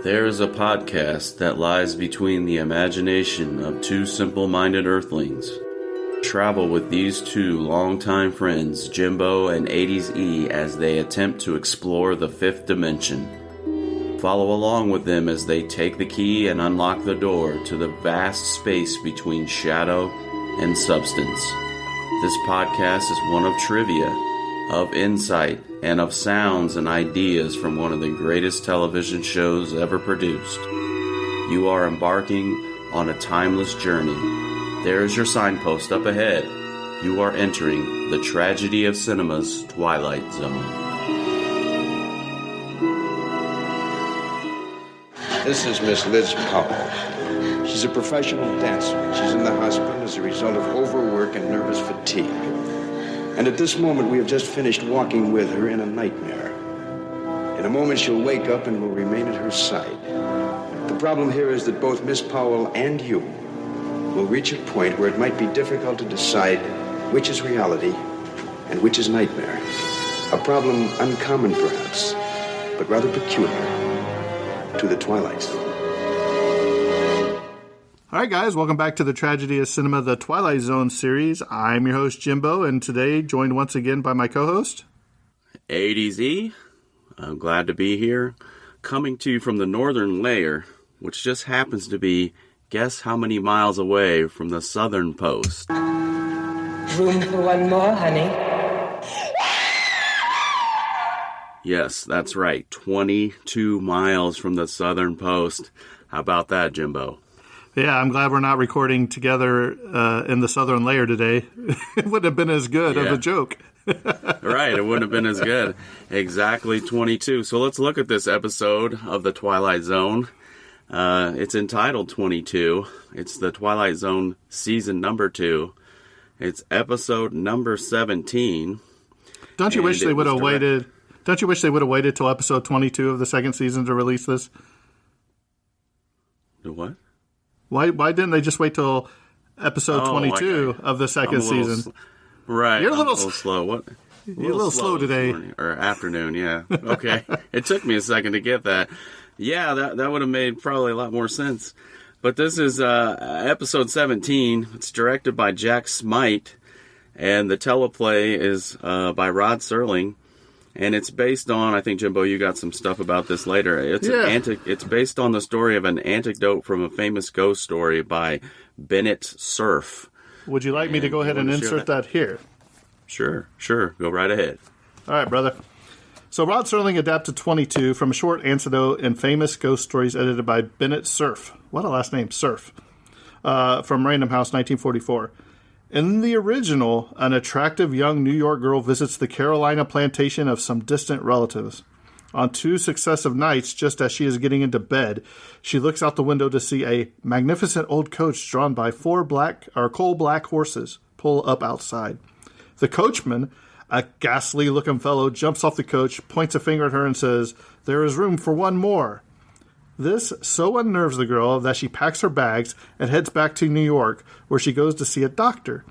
There is a podcast that lies between the imagination of two simple-minded earthlings. Travel with these two longtime friends, Jimbo and 80s E, as they attempt to explore the fifth dimension. Follow along with them as they take the key and unlock the door to the vast space between shadow and substance. This podcast is one of trivia, of insight, and of sounds and ideas from one of the greatest television shows ever produced. You are embarking on a timeless journey. There is your signpost up ahead. You are entering the tragedy of cinema's Twilight Zone. This is Miss Liz Powell. She's a professional dancer. She's in the hospital as a result of overwork and nervous fatigue. And at this moment, we have just finished walking with her in a nightmare. In a moment, she'll wake up and will remain at her side. The problem here is that both Miss Powell and you will reach a point where it might be difficult to decide which is reality and which is nightmare. A problem uncommon, perhaps, but rather peculiar to the Twilight Zone. All right, guys, welcome back to the Tragedy of Cinema, the Twilight Zone series. I'm your host, Jimbo, and today joined once again by my co-host, 80s E. I'm glad to be here, coming to you from the northern layer, which just happens to be, guess how many miles away from the southern post? Room for one more, honey? Yes, that's right, 22 miles from the southern post. How about that, Jimbo? Yeah, I'm glad we're not recording together in the southern layer today. It wouldn't have been as good of a joke. Right, it wouldn't have been as good. Exactly 22. So let's look at this episode of The Twilight Zone. It's entitled 22. It's The Twilight Zone season number 2. It's episode number 17. Don't you wish they would have waited? Don't you wish they would have waited till episode 22 of the second season to release this? The what? Why didn't they just wait till episode 22 of the second season? Right. You're a little slow. What? You're a little slow today. Or afternoon, yeah. Okay. It took me a second to get that. Yeah, that would have made probably a lot more sense. But this is episode 17. It's directed by Jack Smite, and the teleplay is by Rod Serling. And it's based on, I think, Jimbo, you got some stuff about this later. It's based on the story of an anecdote from a famous ghost story by Bennett Cerf. Would you like me to go ahead and insert that here? Sure. Go right ahead. All right, brother. So Rod Serling adapted 22 from a short anecdote in famous ghost stories edited by Bennett Cerf. What a last name, Cerf. From Random House, 1944. In the original, an attractive young New York girl visits the Carolina plantation of some distant relatives. On 2 successive nights, just as she is getting into bed, she looks out the window to see a magnificent old coach drawn by 4 coal-black horses pull up outside. The coachman, a ghastly-looking fellow, jumps off the coach, points a finger at her, and says, "There is room for one more." This so unnerves the girl that she packs her bags and heads back to New York, where she goes to see a doctor.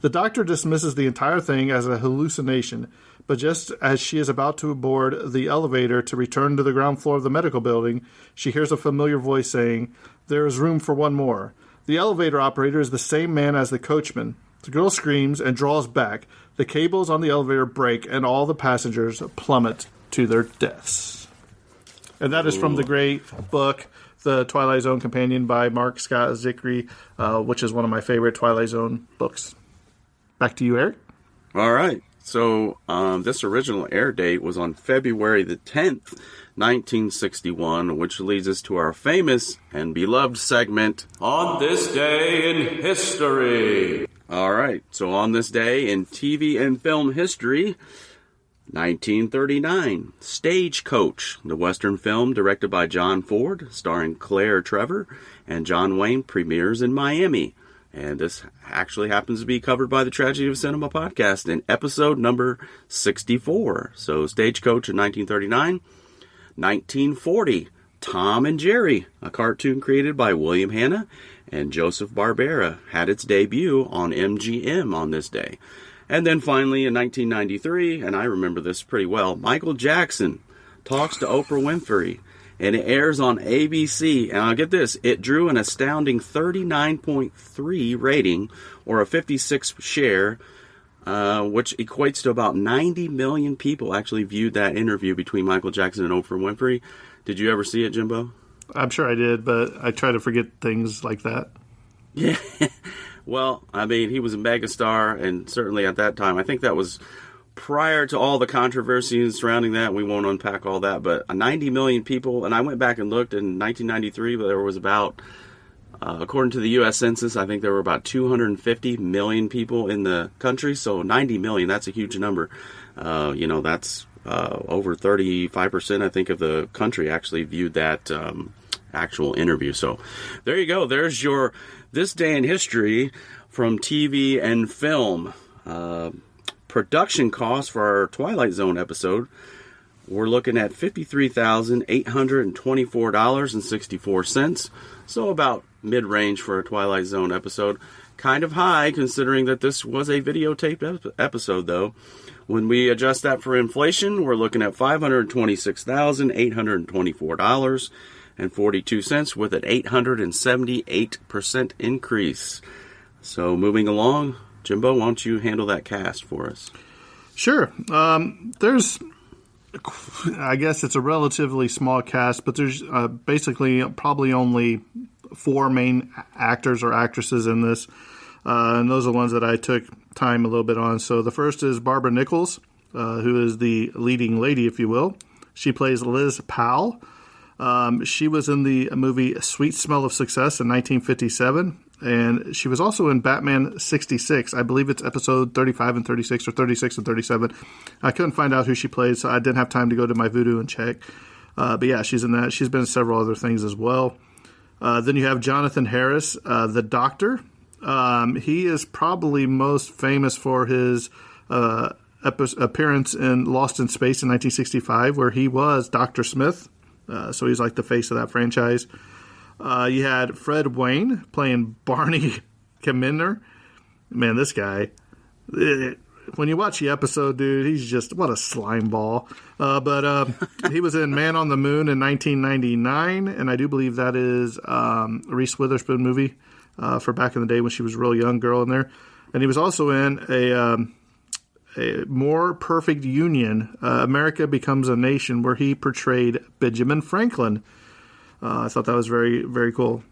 The doctor dismisses the entire thing as a hallucination, but just as she is about to board the elevator to return to the ground floor of the medical building, she hears a familiar voice saying, "There is room for one more." The elevator operator is the same man as the coachman. The girl screams and draws back. The cables on the elevator break, and all the passengers plummet to their deaths. And that is from the great book, The Twilight Zone Companion by Mark Scott Zickery, which is one of my favorite Twilight Zone books. Back to you, Eric. All right. So this original air date was on February the 10th, 1961, which leads us to our famous and beloved segment, On This Day in History. All right. So on this day in TV and film history, 1939, Stagecoach, the Western film directed by John Ford, starring Claire Trevor and John Wayne, premieres in Miami. And this actually happens to be covered by the Tragedy of Cinema podcast in episode number 64. So Stagecoach in 1939. 1940, Tom and Jerry, a cartoon created by William Hanna and Joseph Barbera, had its debut on MGM on this day. And then finally, in 1993, and I remember this pretty well, Michael Jackson talks to Oprah Winfrey and it airs on ABC. And I'll get this, it drew an astounding 39.3 rating, or a 56 share, which equates to about 90 million people actually viewed that interview between Michael Jackson and Oprah Winfrey. Did you ever see it, Jimbo? I'm sure I did, but I try to forget things like that. Yeah. Well, I mean, he was a megastar, and certainly at that time, I think that was prior to all the controversies surrounding that. We won't unpack all that, but 90 million people, and I went back and looked in 1993, but there was about, according to the U.S. Census, I think there were about 250 million people in the country, so 90 million, that's a huge number. That's over 35%, I think, of the country actually viewed that actual interview. So there you go. There's your This Day in History from TV and film. Production costs for our Twilight Zone episode, we're looking at $53,824.64. So about mid-range for a Twilight Zone episode. Kind of high considering that this was a videotaped episode, though. When we adjust that for inflation, we're looking at $526,824.42 with an 878% increase. So moving along, Jimbo, why don't you handle that cast for us? Sure. There's, I guess it's a relatively small cast, but there's basically probably only 4 main actors or actresses in this. And those are the ones that I took time a little bit on. So the first is Barbara Nichols, who is the leading lady, if you will. She plays Liz Powell. She was in the movie Sweet Smell of Success in 1957. And she was also in Batman 66. I believe it's episode 35 and 36 or 36 and 37. I couldn't find out who she played, so I didn't have time to go to my Vudu and check. But yeah, she's in that. She's been in several other things as well. Then you have Jonathan Harris, the Doctor. He is probably most famous for his appearance in Lost in Space in 1965, where he was Dr. Smith. So he's like the face of that franchise. You had Fred Wayne playing Barney Kaminer. Man, this guy, when you watch the episode, dude, he's just, what a slime ball. But he was in Man on the Moon in 1999, and I do believe that is a Reese Witherspoon movie for back in the day when she was a real young girl in there. And he was also in a More Perfect Union, America Becomes a Nation, where he portrayed Benjamin Franklin. I thought that was very, very cool.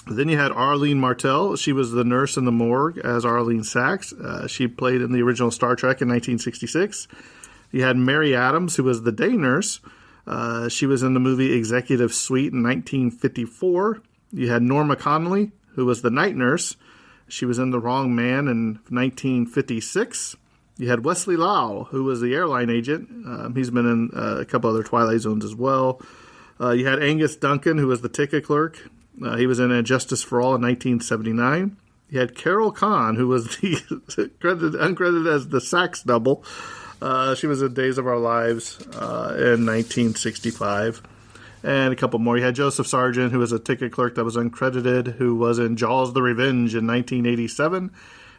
Then you had Arlene Martell. She was the nurse in the morgue as Arlene Sachs. She played in the original Star Trek in 1966. You had Mary Adams, who was the day nurse. She was in the movie Executive Suite in 1954. You had Norma Connolly, who was the night nurse. She was in The Wrong Man in 1956. You had Wesley Lau, who was the airline agent. He's been in a couple other Twilight Zones as well. You had Angus Duncan, who was the ticket clerk. He was in Justice for All in 1979. You had Carol Khan, who was the uncredited as the sax double. She was in Days of Our Lives in 1965. And a couple more. You had Joseph Sargent, who was a ticket clerk that was uncredited, who was in Jaws the Revenge in 1987.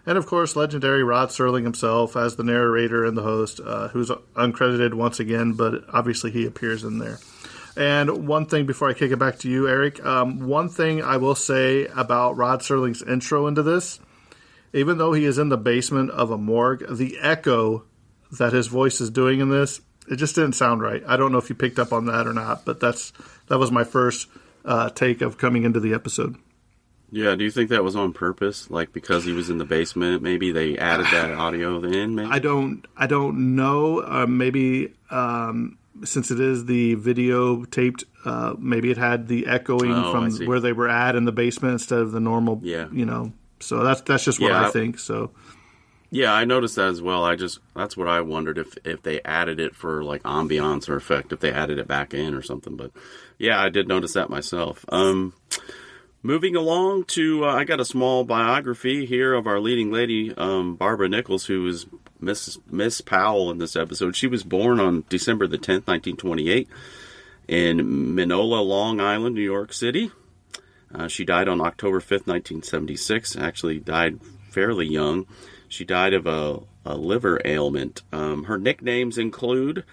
And, of course, legendary Rod Serling himself as the narrator and the host, who's uncredited once again, but obviously he appears in there. And one thing before I kick it back to you, Eric, one thing I will say about Rod Serling's intro into this, even though he is in the basement of a morgue, the echo that his voice is doing in this, it just didn't sound right. I don't know if you picked up on that or not, but that was my first take of coming into the episode. Yeah, do you think that was on purpose? Like because he was in the basement, maybe they added that audio in? Maybe? I don't know. Maybe since it is the video taped, maybe it had the echoing from where they were at in the basement instead of the normal. Yeah. So that's just what I think. So. Yeah, I noticed that as well. That's what I wondered if they added it for like ambiance or effect, if they added it back in or something. But yeah, I did notice that myself. Moving along to, I got a small biography here of our leading lady, Barbara Nichols, who is Miss Powell in this episode. She was born on December the 10th, 1928, in Mineola, Long Island, New York City. She died on October 5th, 1976. Actually died fairly young. She died of a liver ailment. Her nicknames include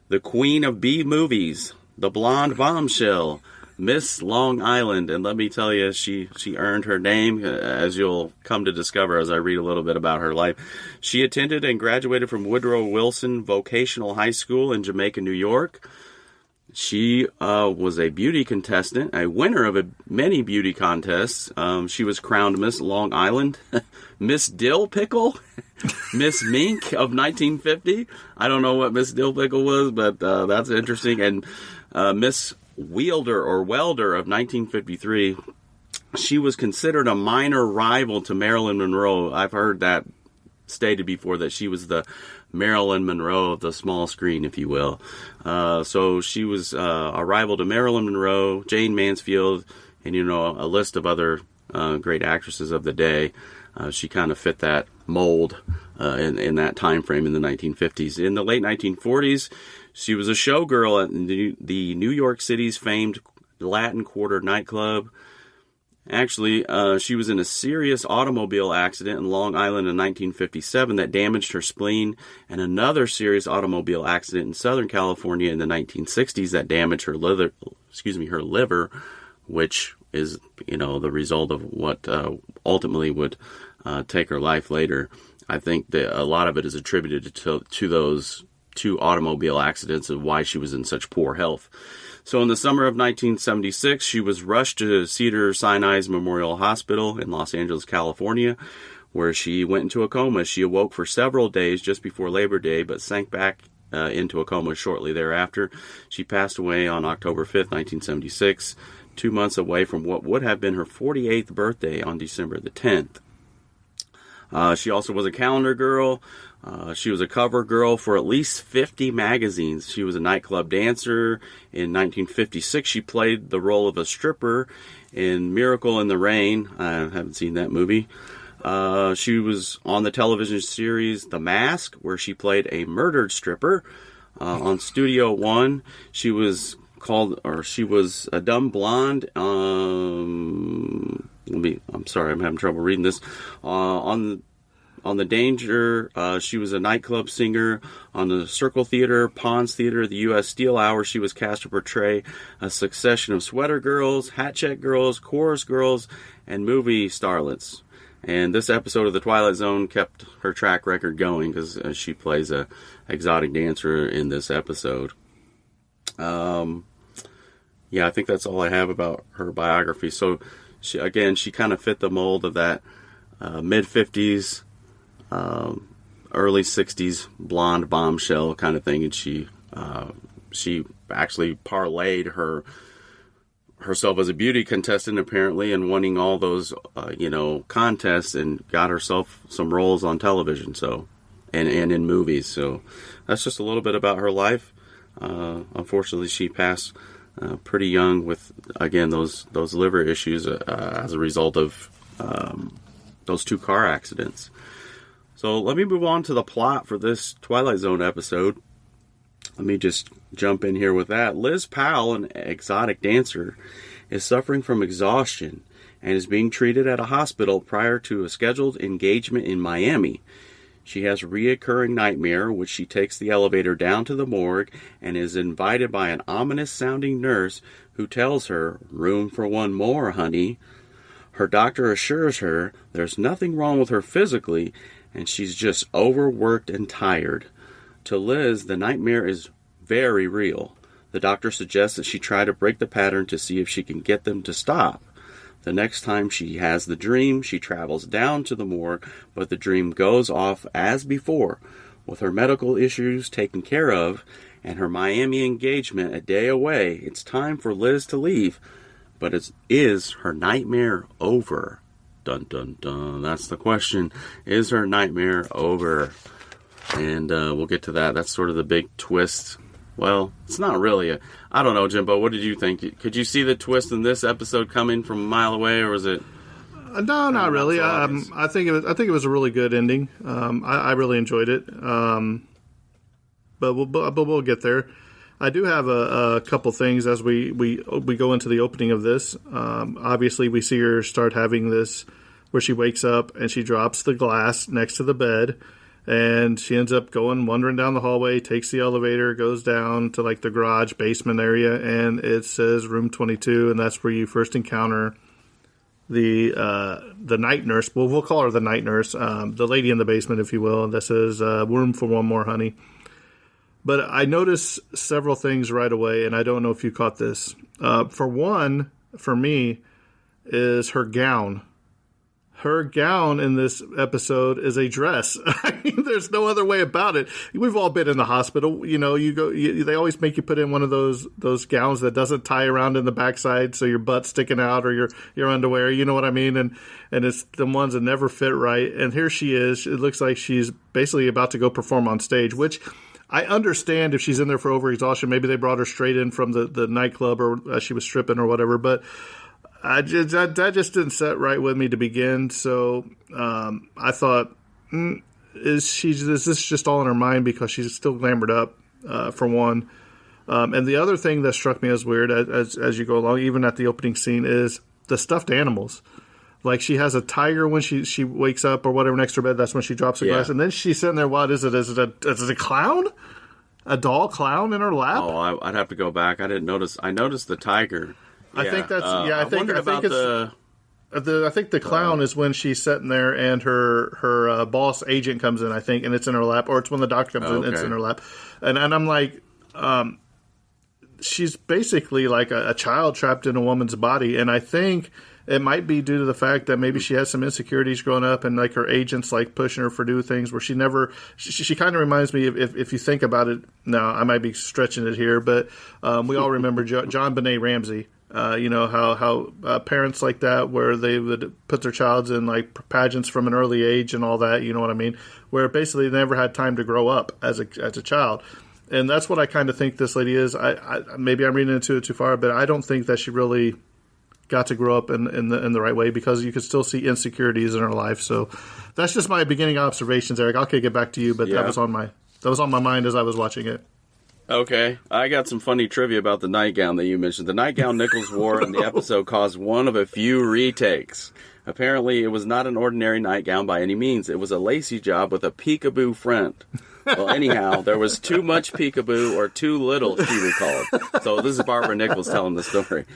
the Queen of B Movies, the blonde bombshell, Miss Long Island. And let me tell you, she earned her name, as you'll come to discover as I read a little bit about her life. She attended and graduated from Woodrow Wilson Vocational High School in Jamaica, New York. She was a beauty contestant, a winner of many beauty contests. She was crowned Miss Long Island, Miss Dill Pickle, Miss Mink of 1950. I don't know what Miss Dill Pickle was, but that's interesting. And Miss Wielder or Welder of 1953. She was considered a minor rival to Marilyn Monroe. I've heard that stated before, that she was the Marilyn Monroe of the small screen, if you will. So she was a rival to Marilyn Monroe, Jane Mansfield, and, a list of other great actresses of the day. She kind of fit that mold in that time frame in the 1950s. In the late 1940s, she was a showgirl at the New York City's famed Latin Quarter nightclub. Actually, she was in a serious automobile accident in Long Island in 1957 that damaged her spleen, and another serious automobile accident in Southern California in the 1960s that damaged her liver, which is, the result of what ultimately would take her life later. I think that a lot of it is attributed to those two automobile accidents and why she was in such poor health. So in the summer of 1976, she was rushed to Cedars-Sinai Memorial Hospital in Los Angeles, California, where she went into a coma. She awoke for several days just before Labor Day, but sank back into a coma shortly thereafter. She passed away on October 5th, 1976, 2 months away from what would have been her 48th birthday on December the 10th. She also was a calendar girl. She was a cover girl for at least 50 magazines. She was a nightclub dancer. In 1956, she played the role of a stripper in Miracle in the Rain. I haven't seen that movie. She was on the television series The Mask, where she played a murdered stripper. On Studio One, she was a dumb blonde. I'm sorry, I'm having trouble reading this. On The Danger, she was a nightclub singer. On the Circle Theater, Pond's Theater, the U.S. Steel Hour, she was cast to portray a succession of sweater girls, hat check girls, chorus girls, and movie starlets. And this episode of The Twilight Zone kept her track record going because she plays a exotic dancer in this episode. I think that's all I have about her biography. So, she kind of fit the mold of that mid-50s, early 60s blonde bombshell kind of thing, and she actually parlayed herself as a beauty contestant apparently, and winning all those contests, and got herself some roles on television, so and in movies. So that's just a little bit about her life. Unfortunately, she passed pretty young with, again, those liver issues as a result of those two car accidents. So let me move on to the plot for this Twilight Zone episode. Let me just jump in here with that. Liz Powell, an exotic dancer, is suffering from exhaustion and is being treated at a hospital prior to a scheduled engagement in Miami. She has a reoccurring nightmare, which she takes the elevator down to the morgue and is invited by an ominous-sounding nurse who tells her, "Room for one more, honey." Her doctor assures her there's nothing wrong with her physically, and she's just overworked and tired. To Liz, the nightmare is very real. The doctor suggests that she try to break the pattern to see if she can get them to stop. The next time she has the dream, she travels down to the morgue, but the dream goes off as before. With her medical issues taken care of and her Miami engagement a day away, it's time for Liz to leave. But is her nightmare over? Dun, dun, dun. That's the question. Is her nightmare over? And we'll get to that. That's sort of the big twist. Well, it's not really I don't know, Jimbo. What did you think? Could you see the twist in this episode coming from a mile away, or was it? No, not really. I think it was a really good ending. I really enjoyed it. But we'll get there. I do have a couple things as we go into the opening of this. Obviously, we see her start having this where she wakes up and she drops the glass next to the bed, And she ends up wandering down the hallway, takes the elevator, goes down to like the garage basement area, and it says room 22, and that's where you first encounter the night nurse. Well, we'll call her the night nurse, the lady in the basement, if you will. That says room for one more, honey. But I noticed several things right away, and I don't know if you caught this. For one, for me, is her gown. Her gown in this episode is a dress. I mean, there's no other way about it. We've all been in the hospital. You know, they always make you put in one of those gowns that doesn't tie around in the backside, so your butt's sticking out, or your underwear. You know what I mean? And it's the ones that never fit right. And here she is. It looks like she's basically about to go perform on stage, which I understand if she's in there for overexhaustion. Maybe they brought her straight in from the nightclub, or she was stripping or whatever. But that just didn't set right with me to begin. So I thought, is this just all in her mind because she's still glamored up, for one? And the other thing that struck me as weird as you go along, even at the opening scene, is the stuffed animals. Like, she has a tiger when she wakes up or whatever next to her bed. That's when she drops the glass. And then she's sitting there. What is it? Is it a clown? A doll clown in her lap? Oh, I'd have to go back. I didn't notice. I noticed the tiger. I think that's I think the clown is when she's sitting there and her boss agent comes in, I think, and it's in her lap, or it's when the doctor comes in and it's in her lap, and I'm like, she's basically like a child trapped in a woman's body, and I think it might be due to the fact that maybe she has some insecurities growing up, and like her agent's like pushing her for do things where she kind of reminds me of, if you think about it. Now I might be stretching it here, but we all remember John Benet Ramsey. You know, how parents like that, where they would put their child in like pageants from an early age and all that, you know what I mean? Where basically they never had time to grow up as a child. And that's what I kind of think this lady is. I maybe I'm reading into it too far, but I don't think that she really got to grow up in the right way, because you could still see insecurities in her life. So that's just my beginning observations, Eric. I'll kick it back to you, but that was on my mind as I was watching it. Okay, I got some funny trivia about the nightgown that you mentioned. The nightgown Nichols wore in the episode caused one of a few retakes. Apparently, it was not an ordinary nightgown by any means. It was a lacy job with a peekaboo front. Well, anyhow, there was too much peekaboo or too little, she recalled. So this is Barbara Nichols telling the story.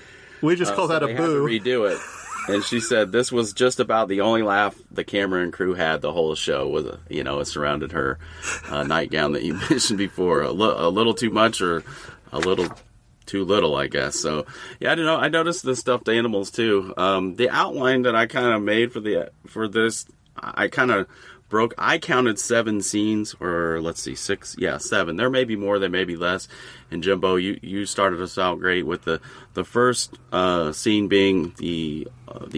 We just call that a boo. Had to redo it. And she said this was just about the only laugh the camera and crew had the whole show. It surrounded her nightgown that you mentioned before. A little too much or a little too little, I guess. So, yeah, I don't know. I noticed the stuffed animals, too. The outline that I kind of made for this, I kind of broke. I counted 7 scenes, or let's see, 6. Yeah, 7. There may be more, there may be less. And Jimbo, you started us out great with the first scene being the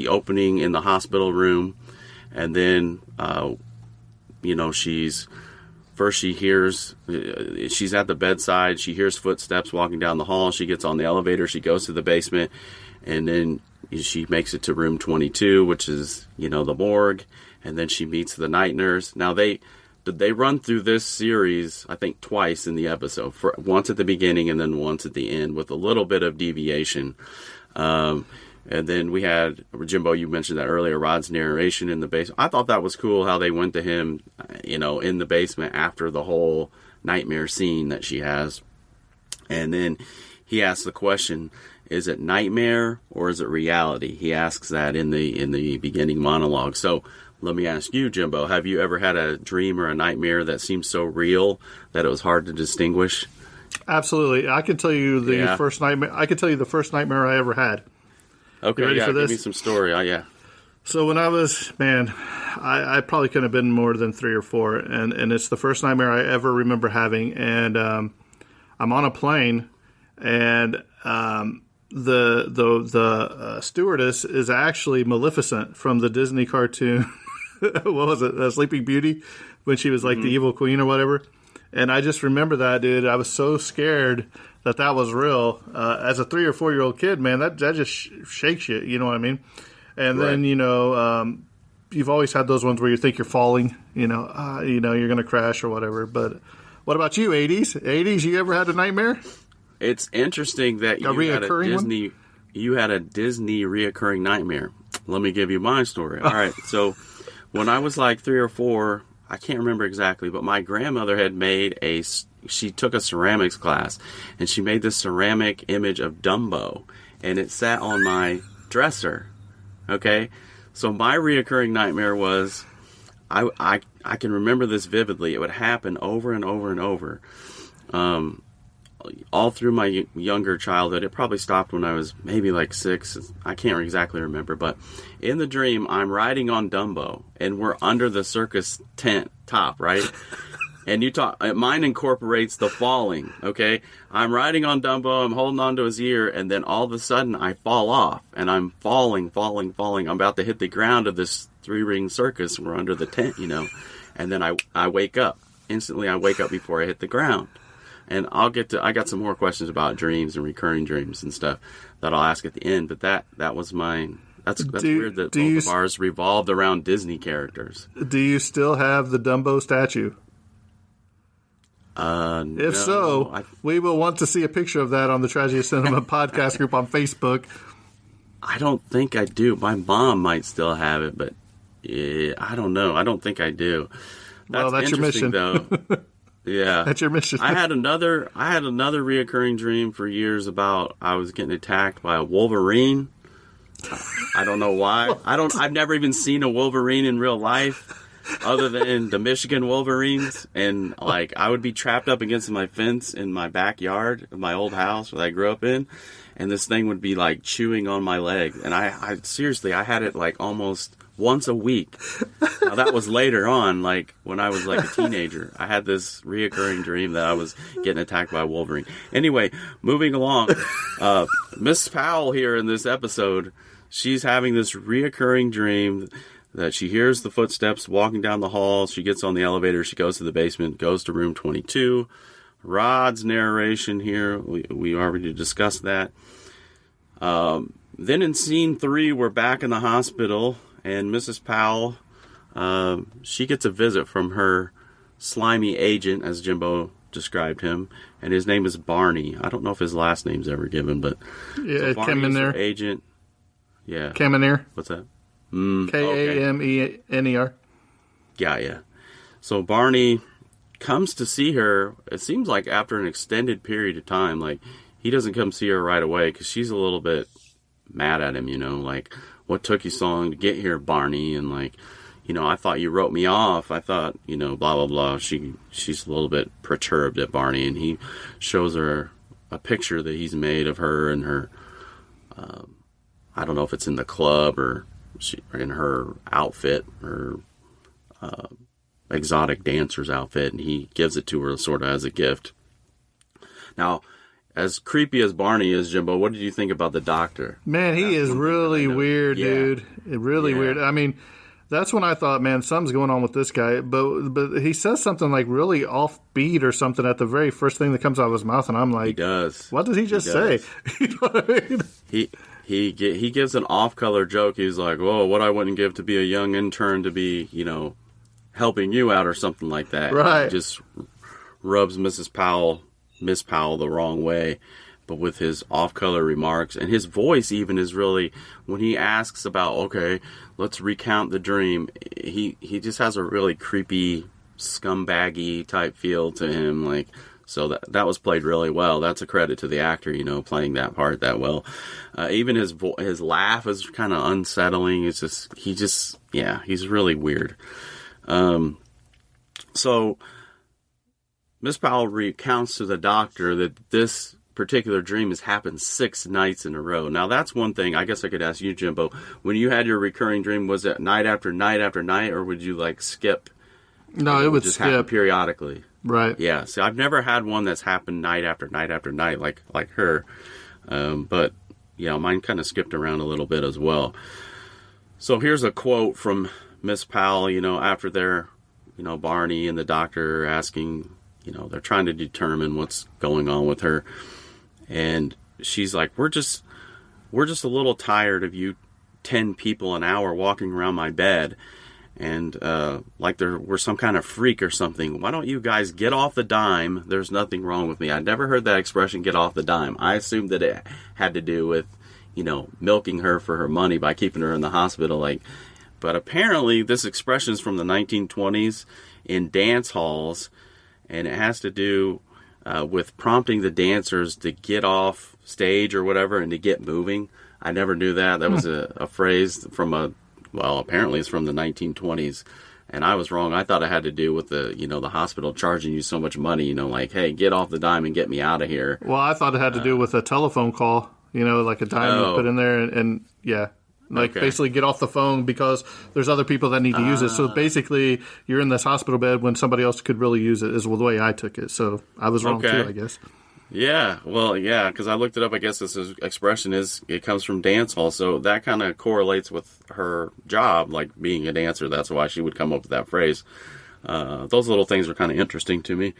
opening in the hospital room, and then she hears, she's at the bedside, she hears footsteps walking down the hall, she gets on the elevator, she goes to the basement, and then she makes it to room 22, which is the morgue, and then she meets the night nurse. Now they run through this series, I think, twice in the episode. Once at the beginning and then once at the end, with a little bit of deviation. And then we had, Jimbo, you mentioned that earlier, Rod's narration in the basement. I thought that was cool how they went to him, in the basement after the whole nightmare scene that she has. And then he asks the question, is it nightmare or is it reality? He asks that in the beginning monologue. So let me ask you, Jimbo, have you ever had a dream or a nightmare that seemed so real that it was hard to distinguish? Absolutely. I can tell you the first nightmare. I can tell you the first nightmare I ever had. Okay, you ready for this? Give me some story. Yeah. So when I was, I probably couldn't have been more than 3 or 4, and it's the first nightmare I ever remember having. And I'm on a plane, and the stewardess is actually Maleficent from the Disney cartoon. What was it? Sleeping Beauty, when she was like the evil queen or whatever. And I just remember that, dude. I was so scared that was real. As a 3 or 4 year old kid, man, that just shakes you. You know what I mean? And then you've always had those ones where you think you're falling. You're going to crash or whatever. But what about you, 80s? 80s, you ever had a nightmare? It's interesting that you had a Disney reoccurring nightmare. Let me give you my story. All right, so when I was like 3 or 4, I can't remember exactly, but my grandmother had made she took a ceramics class, and she made this ceramic image of Dumbo, and it sat on my dresser. Okay? So my reoccurring nightmare was, I can remember this vividly. It would happen over and over and over. All through my younger childhood. It probably stopped when I was maybe like 6. I can't exactly remember. But in the dream, I'm riding on Dumbo, and we're under the circus tent top, right? And mine incorporates the falling, okay? I'm riding on Dumbo, I'm holding on to his ear, and then all of a sudden I fall off, and I'm falling. I'm about to hit the ground of this 3-ring circus. We're under the tent, and then I wake up. Instantly, I wake up before I hit the ground. And I got some more questions about dreams and recurring dreams and stuff that I'll ask at the end. But that was mine. That's weird that both of ours revolved around Disney characters. Do you still have the Dumbo statue? If so, we will want to see a picture of that on the Tragedy of Cinema podcast group on Facebook. I don't think I do. My mom might still have it, but I don't know. I don't think I do. That's your mission, though. Yeah, that's your mission. I had another reoccurring dream for years about I was getting attacked by a wolverine. I don't know why. I've never even seen a wolverine in real life, other than the Michigan Wolverines. And like, I would be trapped up against my fence in my backyard of my old house that I grew up in, and this thing would be like chewing on my leg. And I seriously, I had it like almost once a week. Now that was later on, like when I was like a teenager. I had this reoccurring dream that I was getting attacked by a wolverine. Anyway, moving along, Miss Powell here in this episode, she's having this reoccurring dream that she hears the footsteps walking down the hall. She gets on the elevator, she goes to the basement, goes to room 22. Rod's narration here, we already discussed that. Then in scene 3, we're back in the hospital, and Mrs. Powell, she gets a visit from her slimy agent, as Jimbo described him, and his name is Barney. I don't know if his last name's ever given, but yeah, so Barney's her agent. Yeah. Kamener. What's that? Kamener. Yeah. So Barney comes to see her, it seems like after an extended period of time. Like, he doesn't come see her right away because she's a little bit mad at him, like, what took you so long to get here, Barney? And like, I thought you wrote me off. I thought, blah, blah, blah. She's a little bit perturbed at Barney, and he shows her a picture that he's made of her and her, I don't know if it's in the club or in her outfit, her exotic dancer's outfit, and he gives it to her sort of as a gift. Now, as creepy as Barney is, Jimbo, what did you think about the doctor? Man, he is really weird, dude. Really weird. I mean, that's when I thought, man, something's going on with this guy. But he says something like really offbeat or something at the very first thing that comes out of his mouth, and I'm like, he does. What did he just say? You know what I mean? He gives an off-color joke. He's like, "Whoa, what I wouldn't give to be a young intern to be, helping you out," or something like that. Right. He just rubs Miss Powell the wrong way, but with his off-color remarks, and his voice even is really, when he asks about, okay, let's recount the dream, he just has a really creepy, scumbaggy type feel to him. Like, so that was played really well. That's a credit to the actor, playing that part that well. Even his laugh is kind of unsettling. It's just he's really weird. So Miss Powell recounts to the doctor that this particular dream has happened 6 nights in a row. Now, that's one thing I guess I could ask you, Jimbo. When you had your recurring dream, was it night after night after night, or would you, like, skip? No, it would just skip. happen periodically. Right. Yeah, so I've never had one that's happened night after night after night like her. But, yeah, mine kind of skipped around a little bit as well. So here's a quote from Miss Powell, after they're, Barney and the doctor are asking, they're trying to determine what's going on with her. And she's like, we're just a little tired of you 10 people an hour walking around my bed. And like we're some kind of freak or something. Why don't you guys get off the dime? There's nothing wrong with me. I never heard that expression, get off the dime. I assumed that it had to do with, milking her for her money by keeping her in the hospital. But apparently this expression is from the 1920s, in dance halls, and it has to do with prompting the dancers to get off stage or whatever and to get moving. I never knew that. That was a phrase from apparently it's from the 1920s. And I was wrong. I thought it had to do with the hospital charging you so much money, like, hey, get off the dime and get me out of here. Well, I thought it had to do with a telephone call, like a dime you put in there and yeah. Basically get off the phone because there's other people that need to use it. So basically you're in this hospital bed when somebody else could really use it is the way I took it. So I was wrong too, I guess. Yeah, well, yeah, because I looked it up. I guess this expression it comes from dance hall, so that kind of correlates with her job, like being a dancer. That's why she would come up with that phrase. Those little things are kind of interesting to me.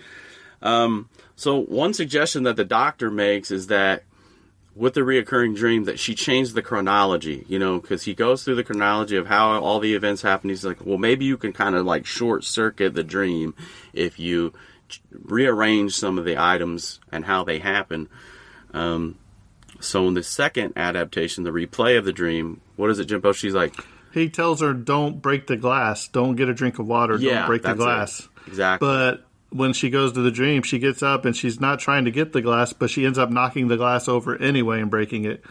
So one suggestion that the doctor makes is that with the reoccurring dream that she changed the chronology, because he goes through the chronology of how all the events happen. He's like, well, maybe you can kind of like short circuit the dream if you rearrange some of the items and how they happen. So in the second adaptation, the replay of the dream, what is it, Jimbo? She's like, he tells her, don't break the glass, don't get a drink of water, don't break the glass. Exactly. But when she goes to the dream, she gets up and she's not trying to get the glass, but she ends up knocking the glass over anyway and breaking it.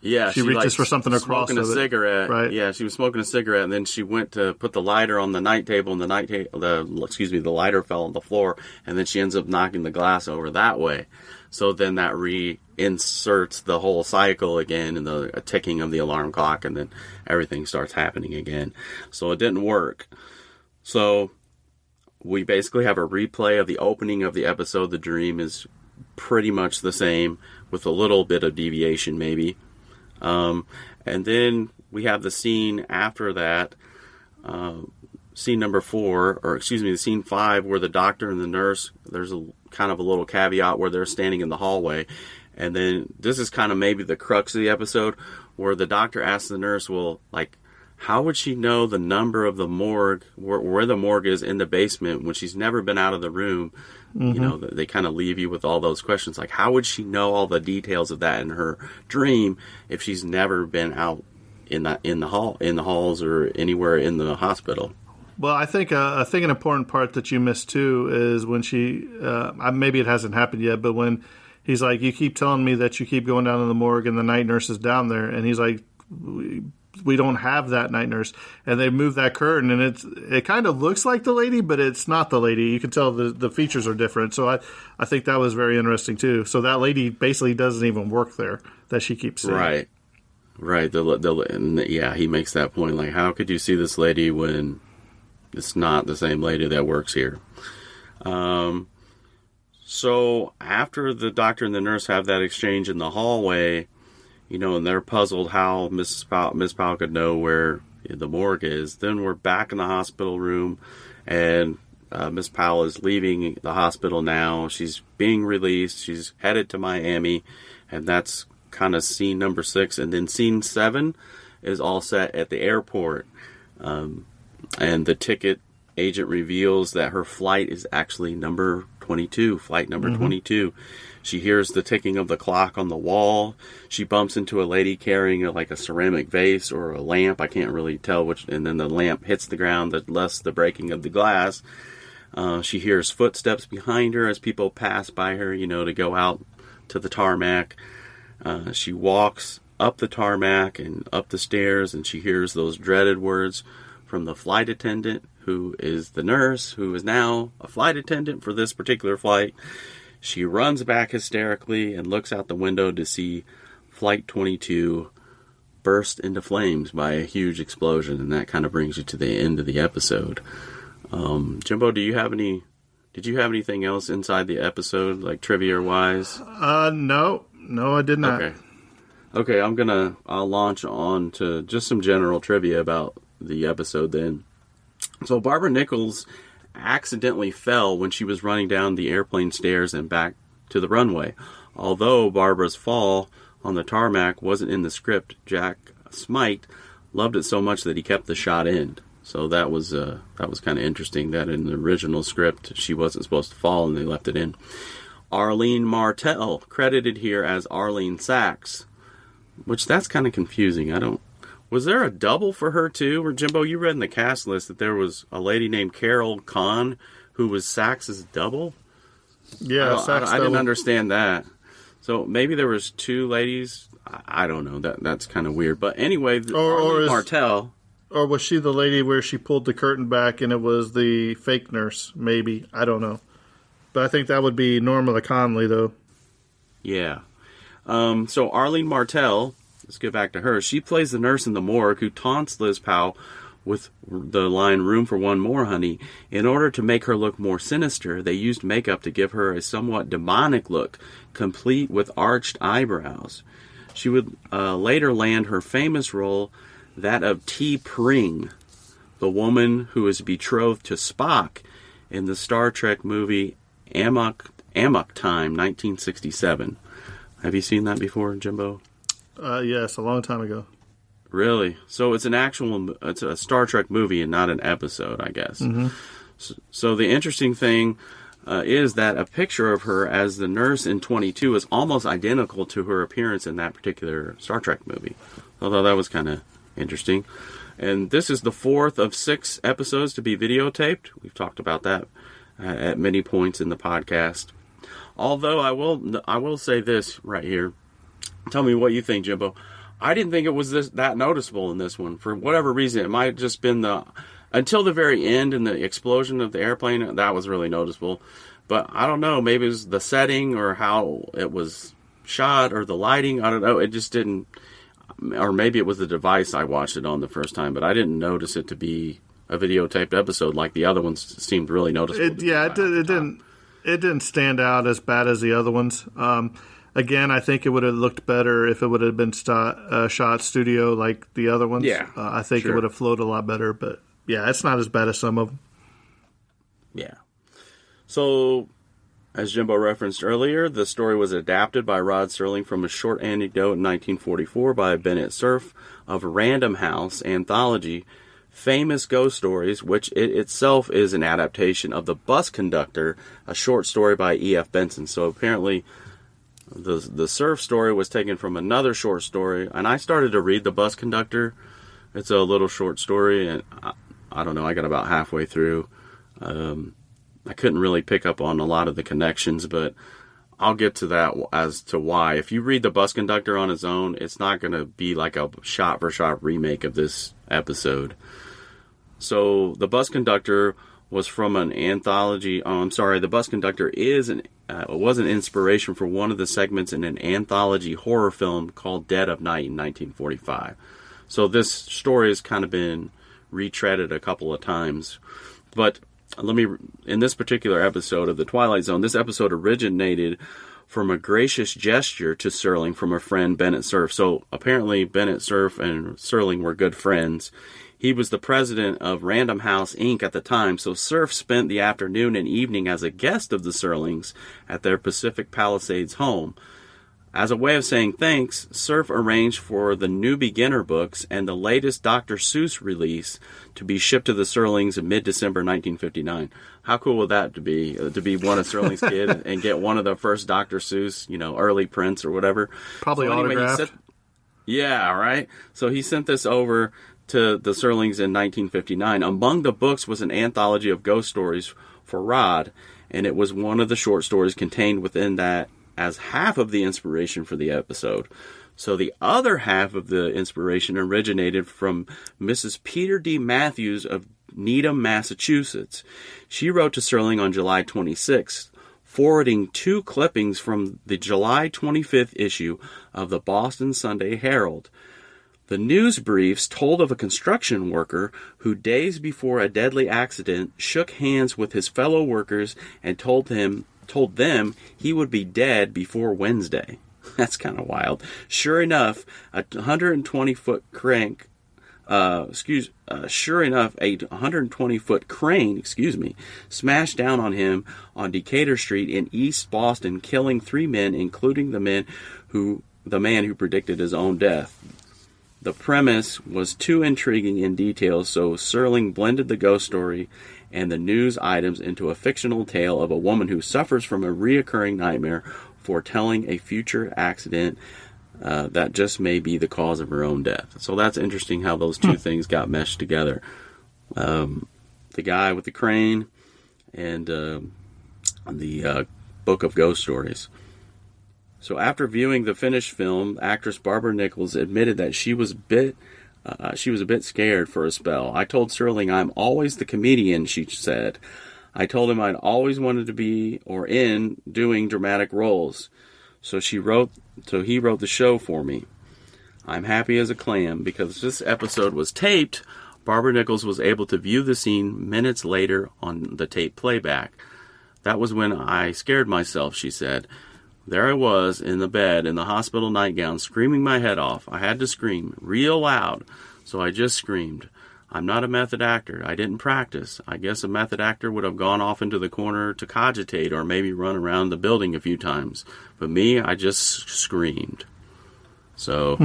Yeah, she reaches for something across smoking a cigarette. Right. Yeah, she was smoking a cigarette, and then she went to put the lighter on the night table, and the lighter fell on the floor, and then she ends up knocking the glass over that way. So then that reinserts the whole cycle again, and the ticking of the alarm clock, and then everything starts happening again. So it didn't work. So we basically have a replay of the opening of the episode. The dream is pretty much the same, with a little bit of deviation, maybe. And then we have the scene after that, scene number 4, the scene 5, where the doctor and the nurse, there's a kind of a little caveat where they're standing in the hallway. And then this is kind of maybe the crux of the episode, where the doctor asks the nurse, well, like, how would she know the number of the morgue, where the morgue is in the basement when she's never been out of the room? Mm-hmm. They kind of leave you with all those questions. Like, how would she know all the details of that in her dream if she's never been out in the halls or anywhere in the hospital? Well, I think an important part that you missed too is when she, maybe it hasn't happened yet, but when he's like, you keep telling me that you keep going down to the morgue and the night nurse is down there, and he's like, we don't have that night nurse, and they move that curtain, and it kind of looks like the lady, but it's not the lady. You can tell the features are different. So I think that was very interesting too. So that lady basically doesn't even work there, that she keeps seeing. Right. And he makes that point. Like, how could you see this lady when it's not the same lady that works here? So after the doctor and the nurse have that exchange in the hallway, and they're puzzled how Miss Powell could know where the morgue is. Then we're back in the hospital room, and Miss Powell is leaving the hospital now. She's being released. She's headed to Miami, and that's kind of scene number 6. And then scene 7 is all set at the airport, and the ticket agent reveals that her flight is actually number 22, flight number 22. She hears the ticking of the clock on the wall. She bumps into a lady carrying a ceramic vase or a lamp. I can't really tell which. And then the lamp hits the ground, thus the breaking of the glass. She hears footsteps behind her as people pass by her, to go out to the tarmac. She walks up the tarmac and up the stairs, and she hears those dreaded words from the flight attendant, who is the nurse, who is now a flight attendant for this particular flight. She runs back hysterically and looks out the window to see Flight 22 burst into flames by a huge explosion, and that kind of brings you to the end of the episode. Jimbo, did you have anything else inside the episode, like trivia-wise? No, I did not. Okay, I'll launch on to just some general trivia about the episode then. So Barbara Nichols accidentally fell when she was running down the airplane stairs and back to the runway. Although Barbara's fall on the tarmac wasn't in the script, Jack Smite loved it so much that he kept the shot in. So that was kind of interesting that in the original script she wasn't supposed to fall and they left it in. Arlene Martell, credited here as Arlene Sachs, which that's kind of confusing. Was there a double for her, too? Or, Jimbo, you read in the cast list that there was a lady named Carol Kahn who was Sax's double? Yeah, I didn't understand that. So maybe there was two ladies. I don't know. That's kind of weird. But anyway, Arlene Martell. Or was she the lady where she pulled the curtain back and it was the fake nurse? Maybe. I don't know. But I think that would be Norma Conley, though. Yeah. So Arlene Martell, let's get back to her. She plays the nurse in the morgue who taunts Liz Powell with the line, "Room for one more, honey." In order to make her look more sinister, they used makeup to give her a somewhat demonic look, complete with arched eyebrows. She would later land her famous role, that of T. Pring, the woman who is betrothed to Spock in the Star Trek movie Amok Time, 1967. Have you seen that before, Jimbo? Yes, a long time ago. Really? So it's it's a Star Trek movie and not an episode, I guess. Mm-hmm. So the interesting thing is that a picture of her as the nurse in 22 is almost identical to her appearance in that particular Star Trek movie. Although that was kind of interesting. And this is the 4th of 6 episodes to be videotaped. We've talked about that at many points in the podcast. Although I will say this right here. Tell me what you think, Jimbo. I didn't think it was that noticeable in this one. For whatever reason, it might have just been until the very end and the explosion of the airplane, that was really noticeable. But I don't know, maybe it was the setting or how it was shot or the lighting. I don't know. It just didn't, or maybe it was the device I watched it on the first time, but I didn't notice it to be a videotaped episode like the other ones seemed really noticeable. It didn't stand out as bad as the other ones. Again, I think it would have looked better if it would have been shot studio like the other ones. Yeah, I think it would have flowed a lot better, but yeah, it's not as bad as some of them. Yeah. So, as Jimbo referenced earlier, the story was adapted by Rod Serling from a short anecdote in 1944 by Bennett Cerf of Random House anthology, Famous Ghost Stories, which it itself is an adaptation of The Bus Conductor, a short story by E.F. Benson. So apparently the Surf story was taken from another short story, and I started to read The Bus Conductor. It's a little short story, and I don't know, I got about halfway through. I couldn't really pick up on a lot of the connections, but I'll get to that as to why. If you read The Bus Conductor on its own, it's not going to be like a shot-for-shot remake of this episode. So, The Bus Conductor was from an anthology. The Bus Conductor was an inspiration for one of the segments in an anthology horror film called Dead of Night in 1945. So this story has kind of been retreaded a couple of times. But in this particular episode of The Twilight Zone, this episode originated from a gracious gesture to Serling from a friend, Bennett Cerf. So apparently Bennett Cerf and Serling were good friends. He was the president of Random House, Inc. at the time, so Cerf spent the afternoon and evening as a guest of the Serlings at their Pacific Palisades home. As a way of saying thanks, Cerf arranged for the New Beginner books and the latest Dr. Seuss release to be shipped to the Serlings in mid-December 1959. How cool would that be one of Serling's kids and get one of the first Dr. Seuss, early prints or whatever? Probably autographed. Yeah, right? So he sent this over to the Serlings in 1959. Among the books was an anthology of ghost stories for Rod, and it was one of the short stories contained within that as half of the inspiration for the episode. So the other half of the inspiration originated from Mrs. Peter D. Matthews of Needham, Massachusetts. She wrote to Serling on July 26th, forwarding 2 clippings from the July 25th issue of the Boston Sunday Herald. The news briefs told of a construction worker who days before a deadly accident shook hands with his fellow workers and told them he would be dead before Wednesday. That's kind of wild. Sure enough, a 120-foot crane, smashed down on him on Decatur Street in East Boston, killing 3 men, including the man who predicted his own death. The premise was too intriguing in detail, so Serling blended the ghost story and the news items into a fictional tale of a woman who suffers from a reoccurring nightmare foretelling a future accident that just may be the cause of her own death. So that's interesting how those two things got meshed together. The guy with the crane and the Book of Ghost Stories. So after viewing the finished film, actress Barbara Nichols admitted that she was a bit scared for a spell. I told Sterling I'm always the comedian, she said. I told him I'd always wanted to be or in doing dramatic roles. So he wrote the show for me. I'm happy as a clam because this episode was taped. Barbara Nichols was able to view the scene minutes later on the tape playback. That was when I scared myself, she said. There I was in the bed in the hospital nightgown, screaming my head off. I had to scream real loud, so I just screamed. I'm not a method actor. I didn't practice. I guess a method actor would have gone off into the corner to cogitate or maybe run around the building a few times. But me, I just screamed. So,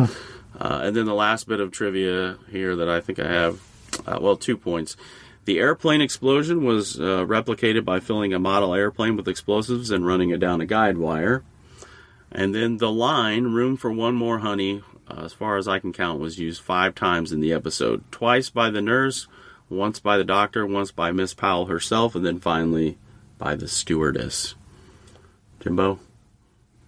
and then the last bit of trivia here that I think I have, 2 points. The airplane explosion was replicated by filling a model airplane with explosives and running it down a guide wire. And then the line, room for one more honey, as far as I can count, was used 5 times in the episode. Twice by the nurse, once by the doctor, once by Miss Powell herself, and then finally by the stewardess. Jimbo,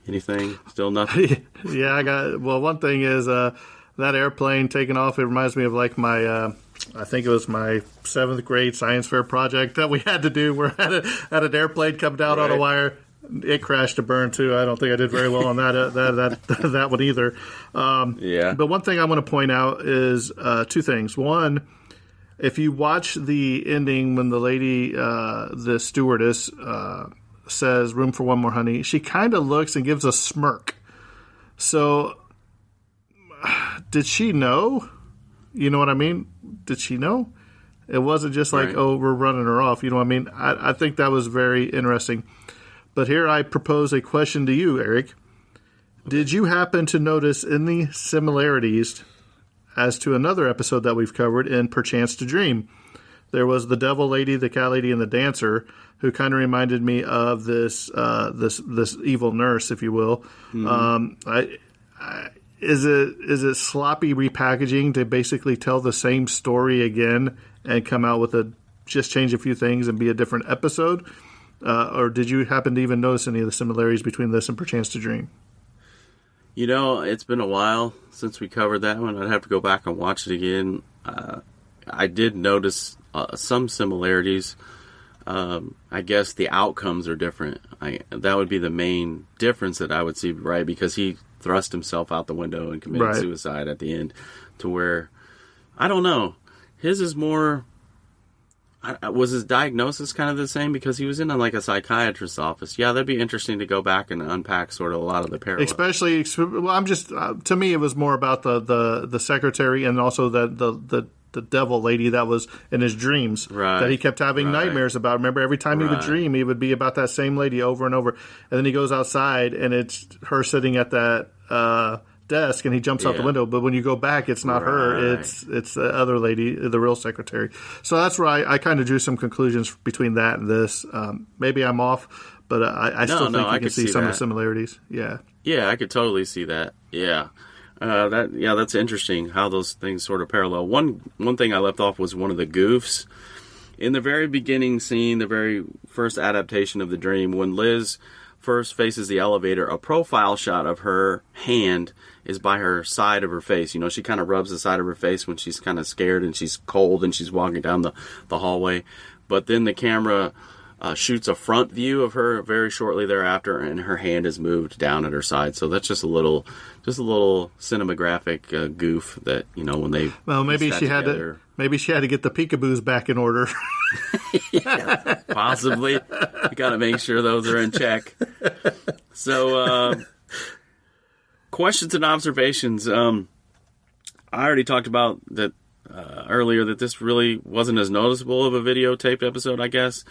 anything? Still nothing? Yeah, one thing is that airplane taking off, it reminds me of like my... I think it was my 7th grade science fair project that we had to do. We had an airplane come down on a wire. It crashed to burn too. I don't think I did very well on that one either. But one thing I want to point out is 2 things. One, if you watch the ending when the lady, the stewardess, says "room for one more honey," she kind of looks and gives a smirk. So, did she know? You know what I mean? Did she know? It wasn't just like, oh, we're running her off. You know what I mean? I think that was very interesting. But here I propose a question to you, Eric. Did you happen to notice any similarities as to another episode that we've covered in Perchance to Dream? There was the devil lady, the cat lady, and the dancer, who kind of reminded me of this evil nurse, if you will. Mm-hmm. Is it sloppy repackaging to basically tell the same story again and come out with just change a few things and be a different episode? Or did you happen to even notice any of the similarities between this and Perchance to Dream? You know, it's been a while since we covered that one. I'd have to go back and watch it again. I did notice some similarities. I guess the outcomes are different. That would be the main difference that I would see, right? Because he thrust himself out the window and committed suicide at the end, to where, I don't know, his is more, was his diagnosis kind of the same? Because he was in like a psychiatrist's office. Yeah, that'd be interesting to go back and unpack sort of a lot of the parallels. Especially, I'm just, to me, it was more about the secretary and also the devil lady that was in his dreams that he kept having nightmares about. Remember, every time he would dream, he would be about that same lady over and over. And then he goes outside, and it's her sitting at that desk, and he jumps out the window. But when you go back, it's not her. It's the other lady, the real secretary. So that's where I kind of drew some conclusions between that and this. Maybe I'm off, but I still think you can see some of the similarities. Yeah. Yeah, I could totally see that. Yeah. That's interesting how those things sort of parallel. One thing I left off was one of the goofs in the very beginning scene, the very first adaptation of the dream, when Liz first faces the elevator. A profile shot of her hand is by her side of her face. You know, she kind of rubs the side of her face when she's kind of scared and she's cold and she's walking down the hallway. But then the camera shoots a front view of her very shortly thereafter, and her hand is moved down at her side. So that's just a little cinematographic goof that, you know, when they maybe she had to get the peekaboos back in order. Yeah, possibly. You got to make sure those are in check. So questions and observations. I already talked about that earlier, that this really wasn't as noticeable of a videotaped episode, I guess.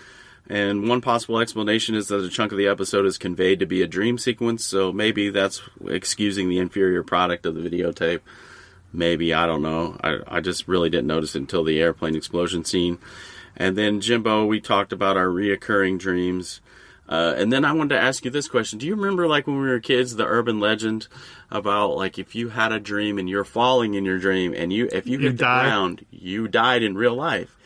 And one possible explanation is that a chunk of the episode is conveyed to be a dream sequence, so maybe that's excusing the inferior product of the videotape. Maybe, I don't know. I just really didn't notice it until the airplane explosion scene. And then, Jimbo, we talked about our reoccurring dreams. And then I wanted to ask you this question. Do you remember, like, when we were kids, the urban legend about, like, if you had a dream and you're falling in your dream and if you hit the ground, you died in real life?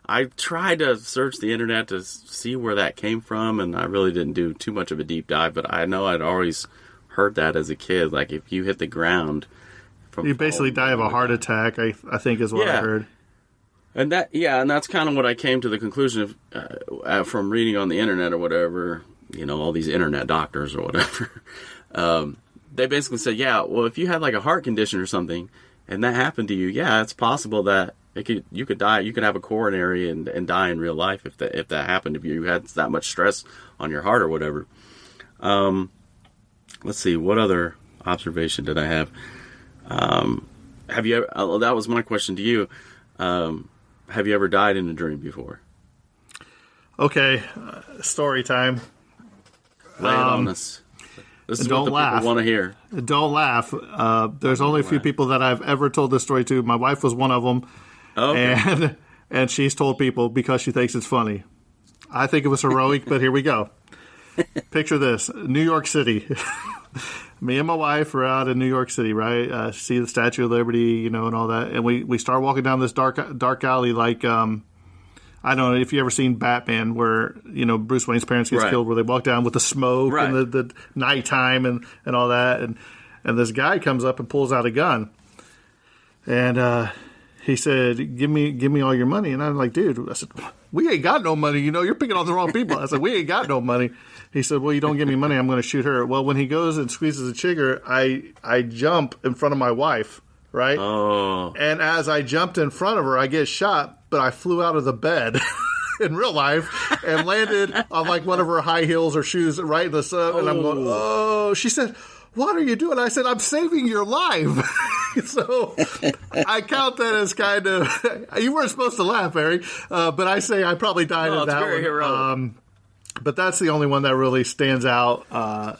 I tried to search the internet to see where that came from, and I really didn't do too much of a deep dive, but I know I'd always heard that as a kid. Like, if you hit the ground... You basically die of a heart attack, I think is what I heard. And that's kind of what I came to the conclusion of from reading on the internet or whatever, all these internet doctors or whatever. They basically said, well, if you had like a heart condition or something and that happened to you, it's possible that you could die. You could have a coronary and die in real life if that happened to you. You had that much stress on your heart or whatever. Let's see, what other observation did I have? Have you ever, that was my question to you. Have you ever died in a dream before? Okay. Story time. Lay it on us. This is what the people want to hear. Don't laugh. There's only a few people that I've ever told this story to. My wife was one of them. Okay. And she's told people because she thinks it's funny. I think it was heroic, but here we go. Picture this. New York City. Me and my wife are out in New York City, right? See the Statue of Liberty, and all that. And we start walking down this dark alley like, I don't know if you ever seen Batman where, Bruce Wayne's parents get killed, where they walk down with the smoke and the nighttime and all that. And this guy comes up and pulls out a gun. And he said, give me all your money. And I'm like, dude, I said, we ain't got no money. You're picking on the wrong people. I said, we ain't got no money. He said, well, you don't give me money, I'm going to shoot her. Well, when he goes and squeezes the trigger, I jump in front of my wife, right? Oh. And as I jumped in front of her, I get shot, but I flew out of the bed in real life and landed on like one of her high heels or shoes right in the sun. And I'm going, oh. She said, what are you doing? I said, I'm saving your life. So I count that as kind of, you weren't supposed to laugh, Eric, but I say I probably died in that very heroic. But that's the only one that really stands out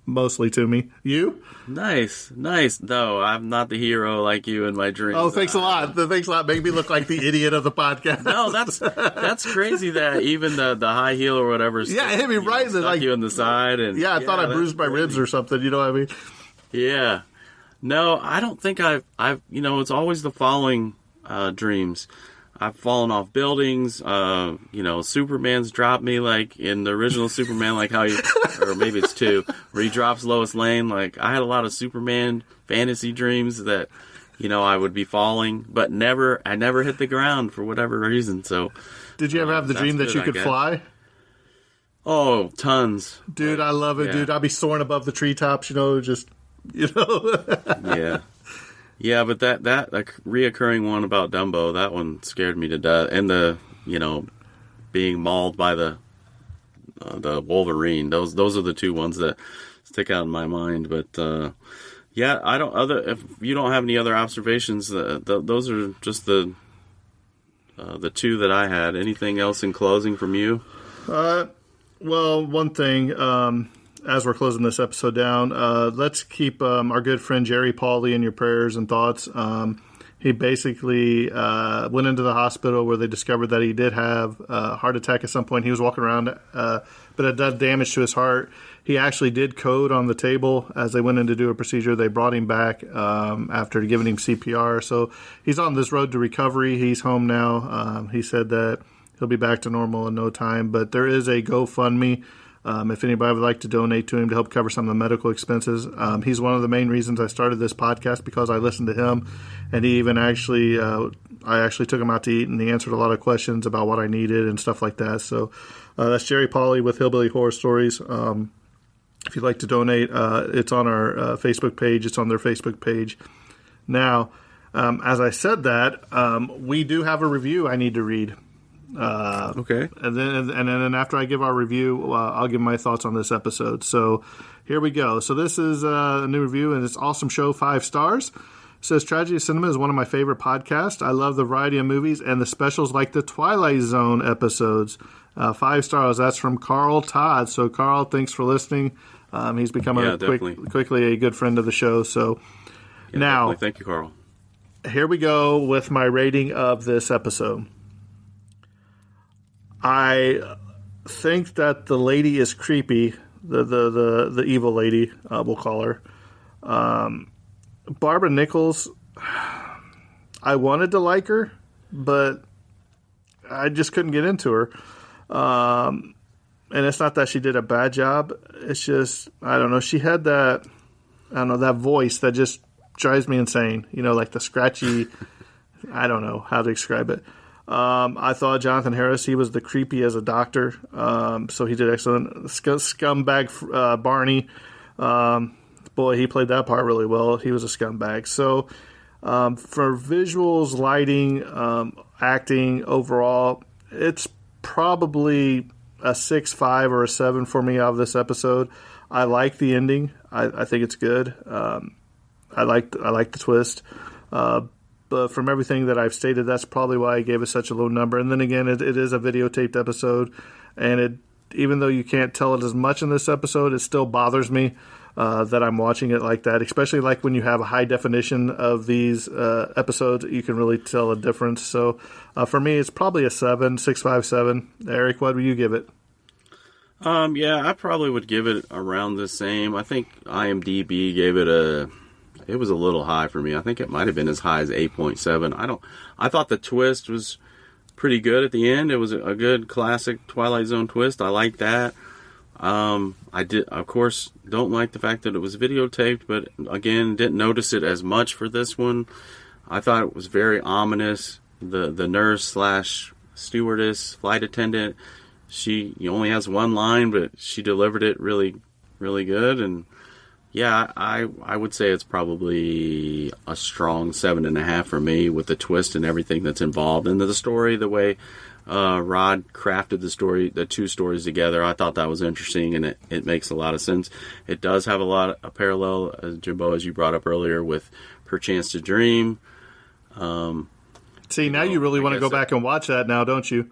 mostly to me. You? Nice. No, I'm not the hero like you in my dreams. Oh, thanks a lot. Thanks a lot. Make me look like the idiot of the podcast. No, that's crazy that even the high heel or whatever. It hit me right in the like you in the side. And I thought I bruised my ribs or something. You know what I mean? Yeah. No, I don't think I've it's always the following dreams. I've fallen off buildings. Superman's dropped me like in the original Superman, like how or maybe it's 2, where he drops Lois Lane. Like I had a lot of Superman fantasy dreams that, I would be falling, but I never hit the ground for whatever reason. So, did you ever have the dream that you could fly? Oh, tons. Dude, I love it, dude. I'd be soaring above the treetops, Yeah. Yeah, but that reoccurring one about Dumbo, that one scared me to death. And the, being mauled by the Wolverine. Those are the two ones that stick out in my mind. But if you don't have any other observations, those are just the two that I had. Anything else in closing from you? Well, one thing, as we're closing this episode down, let's keep our good friend Jerry Pauley in your prayers and thoughts. He basically went into the hospital where they discovered that he did have a heart attack at some point. He was walking around, but it did damage to his heart. He actually did code on the table as they went in to do a procedure. They brought him back after giving him CPR. So he's on this road to recovery. He's home now. He said that he'll be back to normal in no time. But there is a GoFundMe. If anybody would like to donate to him to help cover some of the medical expenses. He's one of the main reasons I started this podcast, because I listened to him, and he even I actually took him out to eat, and he answered a lot of questions about what I needed and stuff like that. So that's Jerry Pauley with Hillbilly Horror Stories. If you'd like to donate, it's on our Facebook page. It's on their Facebook page. Now, as I said that, we do have a review I need to read. Okay. And then after I give our review, I'll give my thoughts on this episode. So here we go. So this is a new review, and it's awesome show, 5 stars. It says, Tragedy of Cinema is one of my favorite podcasts. I love the variety of movies and the specials like the Twilight Zone episodes. 5 stars. That's from Carl Todd. So Carl, thanks for listening. He's become quickly a good friend of the show. So now, thank you, Carl. Here we go with my rating of this episode. I think that the lady is creepy. The evil lady, we'll call her. Barbara Nichols, I wanted to like her, but I just couldn't get into her. And it's not that she did a bad job. It's just, I don't know. She had that voice that just drives me insane. Like the scratchy, I don't know how to describe it. I thought Jonathan Harris, he was the creepy as a doctor. So he did excellent. Scumbag Barney. Boy, he played that part really well. He was a scumbag. So for visuals, lighting, acting overall, it's probably a 6.5 or a 7 for me out of this episode. I like the ending. I think it's good. I like the twist. But from everything that I've stated, that's probably why I gave it such a low number. And then again, it is a videotaped episode, and even though you can't tell it as much in this episode, it still bothers me that I'm watching it like that, especially like when you have a high definition of these episodes, you can really tell a difference. So for me, it's probably a 6.5, 7. Eric, what would you give it? Yeah, I probably would give it around the same. I think IMDb gave it it was a little high for me. I think it might have been as high as 8.7. I thought the twist was pretty good at the end. It was a good classic Twilight Zone twist. I like that. I did, of course, don't like the fact that it was videotaped, but again, didn't notice it as much for this one. I thought it was very ominous. The nurse / stewardess, flight attendant, she only has one line, but she delivered it really, really good. And yeah, I would say it's probably a strong 7.5 for me with the twist and everything that's involved. And the story, the way Rod crafted the two stories together, I thought that was interesting, and it makes a lot of sense. It does have a parallel, Jimbo, as you brought up earlier, with Perchance to Dream. See, now you really want to go back and watch that now, don't you?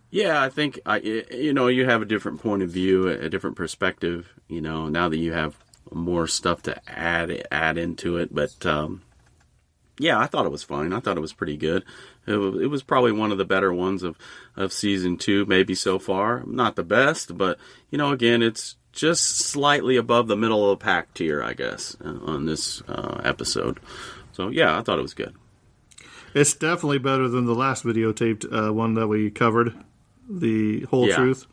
Yeah, I think, you have a different point of view, a different perspective, now that you have more stuff to add into it. But yeah, I thought it was fine. I thought it was pretty good. It was probably one of the better ones of season 2, maybe so far. Not the best, but again, it's just slightly above the middle of the pack tier, I guess, on this episode. So yeah, I thought it was good. It's definitely better than the last videotaped one that we covered, The Whole Truth.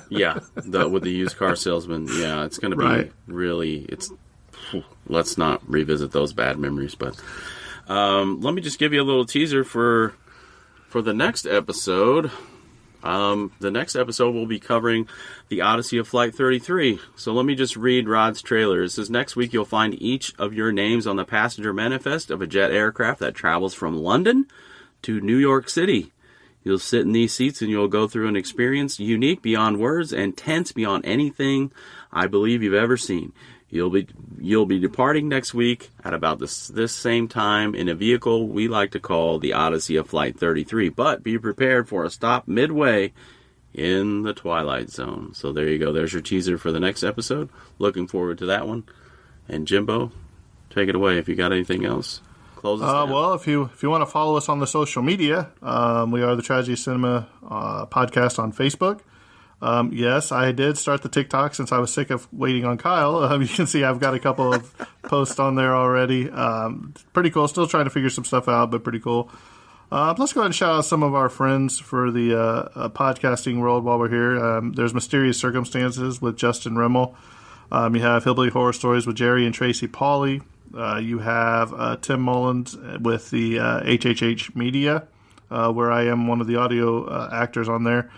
Yeah, with the used car salesman. Yeah, it's going to be really. Let's not revisit those bad memories. But let me just give you a little teaser for the next episode. The next episode will be covering the Odyssey of Flight 33. So let me just read Rod's trailer. It says, next week you'll find each of your names on the passenger manifest of a jet aircraft that travels from London to New York City. You'll sit in these seats and you'll go through an experience unique beyond words and tense beyond anything I believe you've ever seen. You'll be departing next week at about this same time in a vehicle we like to call the Odyssey of Flight 33. But be prepared for a stop midway in the Twilight Zone. So there you go. There's your teaser for the next episode. Looking forward to that one. And Jimbo, take it away if you got anything else. Close us down. Well, if you want to follow us on the social media, we are the Tragedy Cinema podcast on Facebook. Yes, I did start the TikTok since I was sick of waiting on Kyle. You can see I've got a couple of posts on there already. Pretty cool. Still trying to figure some stuff out, but pretty cool. Let's go ahead and shout out some of our friends for the podcasting world while we're here. There's Mysterious Circumstances with Justin Rimmel. You have Hillbilly Horror Stories with Jerry and Tracy Pauley. You have Tim Mullins with the HHH Media, where I am one of the audio actors on there.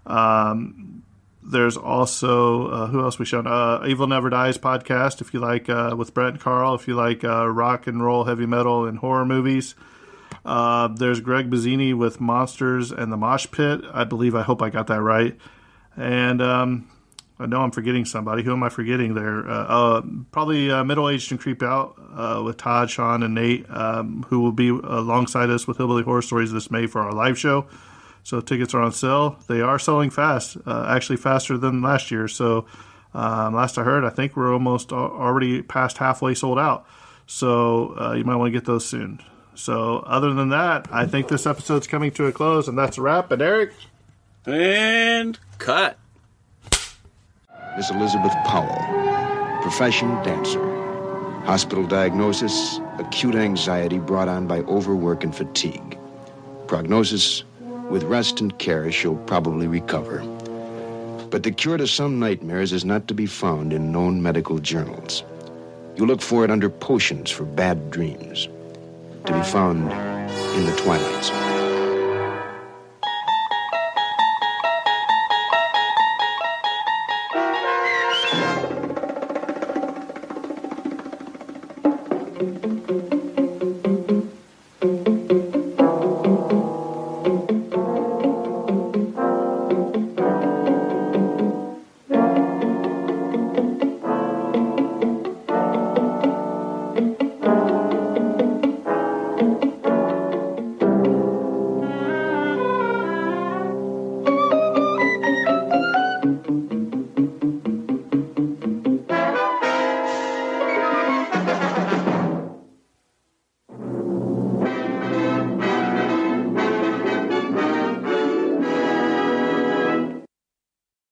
There's also, who else we shown? Evil Never Dies podcast, if you like, with Brett and Carl, if you like rock and roll, heavy metal, and horror movies. There's Greg Bazzini with Monsters and the Mosh Pit. I hope I got that right. And I know I'm forgetting somebody. Who am I forgetting there? Probably Middle Aged and Creep Out with Todd, Sean, and Nate, who will be alongside us with Hillbilly Horror Stories this May for our live show. So tickets are on sale. They are selling fast, actually faster than last year. So last I heard, I think we're almost already past halfway sold out. So you might want to get those soon. So other than that, I think this episode's coming to a close, and that's a wrap. And Eric? And cut. Miss Elizabeth Powell, profession dancer. Hospital diagnosis, acute anxiety brought on by overwork and fatigue. Prognosis, with rest and care, she'll probably recover. But the cure to some nightmares is not to be found in known medical journals. You look for it under potions for bad dreams, to be found in the Twilight Zone.